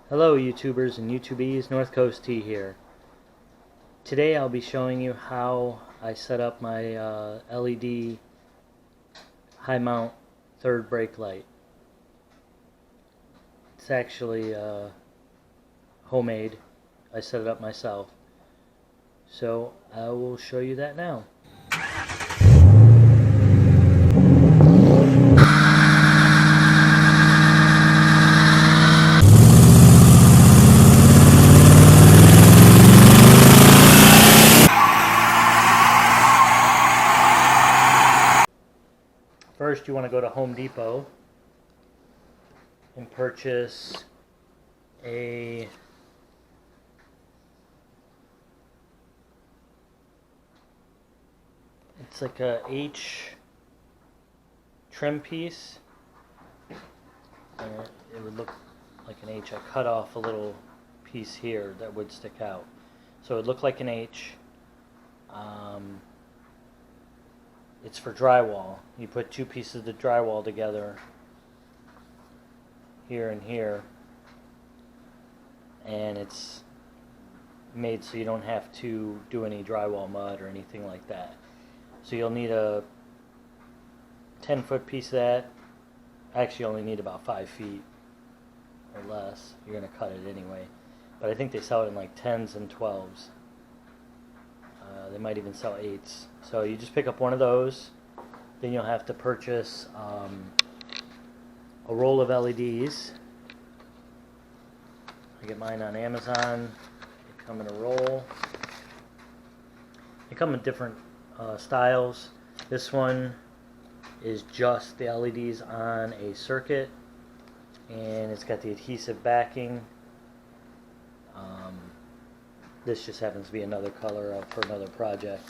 Hello YouTubers and YouTubies, NorthCoastT here. Today I'll be showing you how I set up my LED high mount third brake light. It's actually homemade. I set it up myself. So I will show you that now. First, you want to go to Home Depot and purchase it's like a H trim piece, and it would look like an H. I cut off a little piece here that would stick out, so it would look like an H. It's for drywall. You put two pieces of drywall together, here and here, and it's made so you don't have to do any drywall mud or anything like that. So you'll need a 10-foot piece of that. Actually, you only need about 5 feet or less. You're going to cut it anyway. But I think they sell it in like 10s and 12s. They might even sell 8s. So you just pick up one of those. Then you'll have to purchase a roll of LEDs. I get mine on Amazon. They come in a roll. They come in different styles. This one is just the LEDs on a circuit, and it's got the adhesive backing. This just happens to be another color for another project,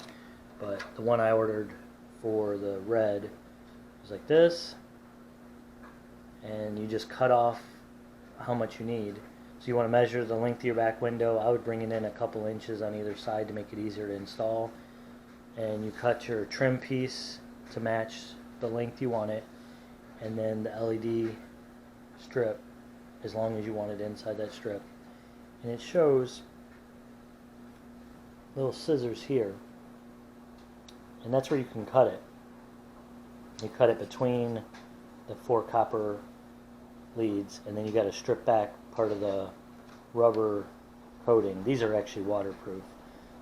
but the one I ordered for the red is like this, and you just cut off how much you need. So you want to measure the length of your back window. I would bring it in a couple inches on either side to make it easier to install, and you cut your trim piece to match the length you want it, and then the LED strip as long as you want it inside that strip. And it shows little scissors here, and that's where you can cut it. You cut it between the 4 copper leads, and then you got to strip back part of the rubber coating. These are actually waterproof.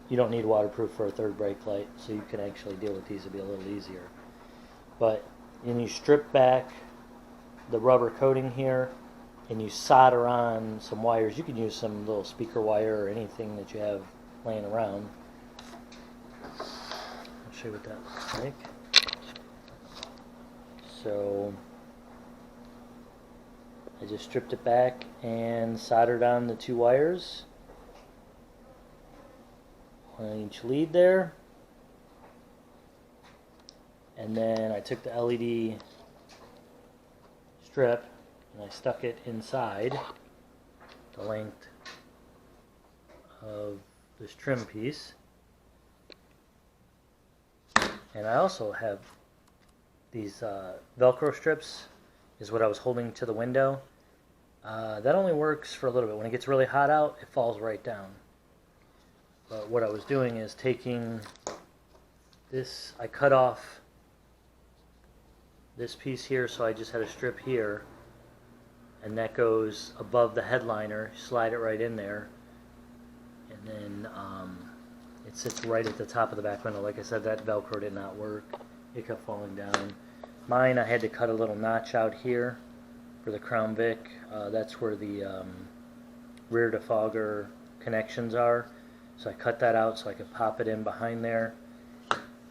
You don't need waterproof for a third brake light, so you can actually deal with these. It'll be a little easier. But then you strip back the rubber coating here, and you solder on some wires. You can use some little speaker wire or anything that you have laying around. I'll show you what that looks like. So I just stripped it back and soldered on the 2 wires on each lead there. And then I took the LED strip and I stuck it inside the length of this trim piece. And I also have these Velcro strips, is what I was holding to the window. That only works for a little bit. When it gets really hot out, it falls right down. But what I was doing is taking this, I cut off this piece here, so I just had a strip here, and that goes above the headliner. Slide it right in there, and then it sits right at the top of the back window. Like I said, that Velcro did not work. It kept falling down. Mine, I had to cut a little notch out here for the Crown Vic. That's where the rear defogger connections are. So I cut that out so I could pop it in behind there.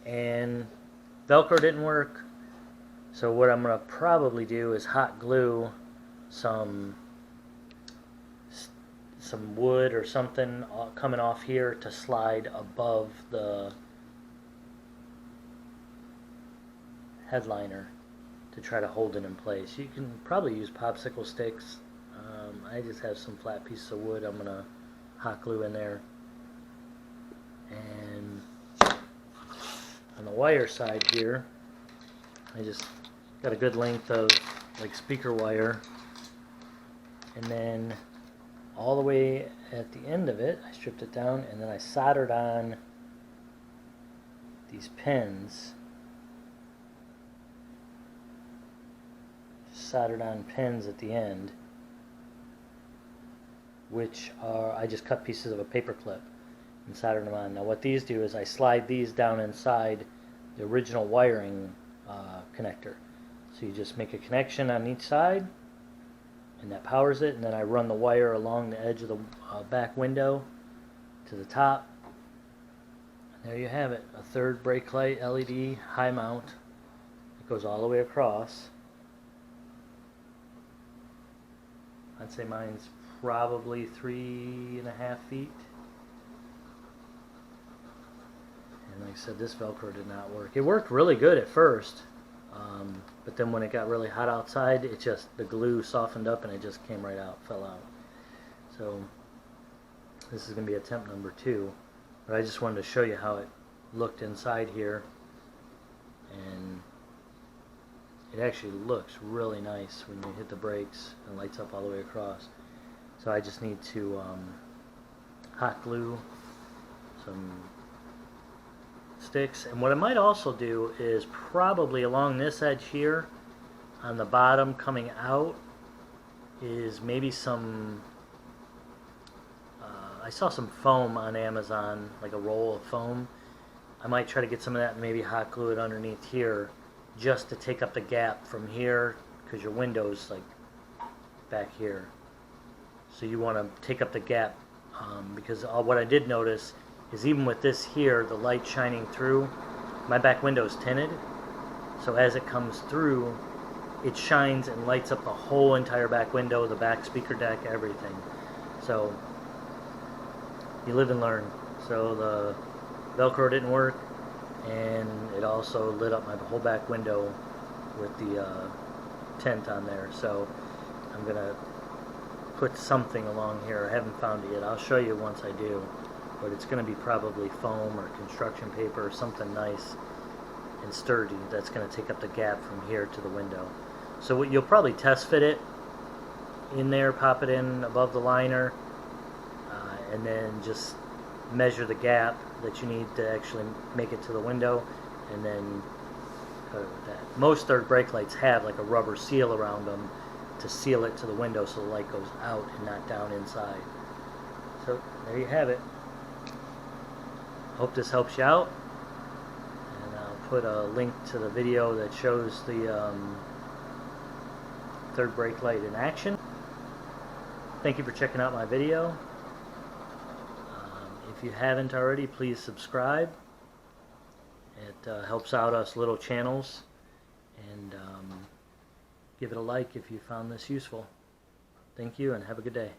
And Velcro didn't work. So what I'm going to probably do is hot glue some wood or something coming off here to slide above the headliner to try to hold it in place. You can probably use popsicle sticks. I just have some flat pieces of wood I'm going to hot glue in there. And on the wire side here, I just got a good length of like speaker wire, and then all the way at the end of it, I stripped it down, and then I soldered on these pins. Soldered on pins at the end, which are, I just cut pieces of a paper clip and soldered them on. Now what these do is I slide these down inside the original wiring connector. So you just make a connection on each side, and that powers it, and then I run the wire along the edge of the back window to the top. And there you have it, a third brake light LED high mount. It goes all the way across. I'd say mine's probably 3.5 feet. And like I said, this Velcro did not work. It worked really good at first, but then when it got really hot outside, it just, the glue softened up and it just came right out, fell out. So this is going to be attempt number 2. But I just wanted to show you how it looked inside here. And it actually looks really nice when you hit the brakes and lights up all the way across. So I just need to hot glue some sticks, and what I might also do is probably along this edge here on the bottom coming out is maybe some I saw some foam on Amazon, like a roll of foam. I might try to get some of that and maybe hot glue it underneath here just to take up the gap from here, because your window's like back here, so you want to take up the gap, because what I did notice is even with this here, the light shining through, my back window is tinted, so as it comes through, it shines and lights up the whole entire back window, the back speaker deck, everything. So you live and learn. So the Velcro didn't work, and it also lit up my whole back window with the tint on there. So I'm gonna put something along here. I haven't found it yet. I'll show you once I do. But it's going to be probably foam or construction paper or something nice and sturdy that's going to take up the gap from here to the window. So you'll probably test fit it in there, pop it in above the liner, and then just measure the gap that you need to actually make it to the window, and then cut it with that. Most third brake lights have like a rubber seal around them to seal it to the window so the light goes out and not down inside. So there you have it. Hope this helps you out, and I'll put a link to the video that shows the third brake light in action. Thank you for checking out my video. If you haven't already, please subscribe. It helps out us little channels, and give it a like if you found this useful. Thank you, and have a good day.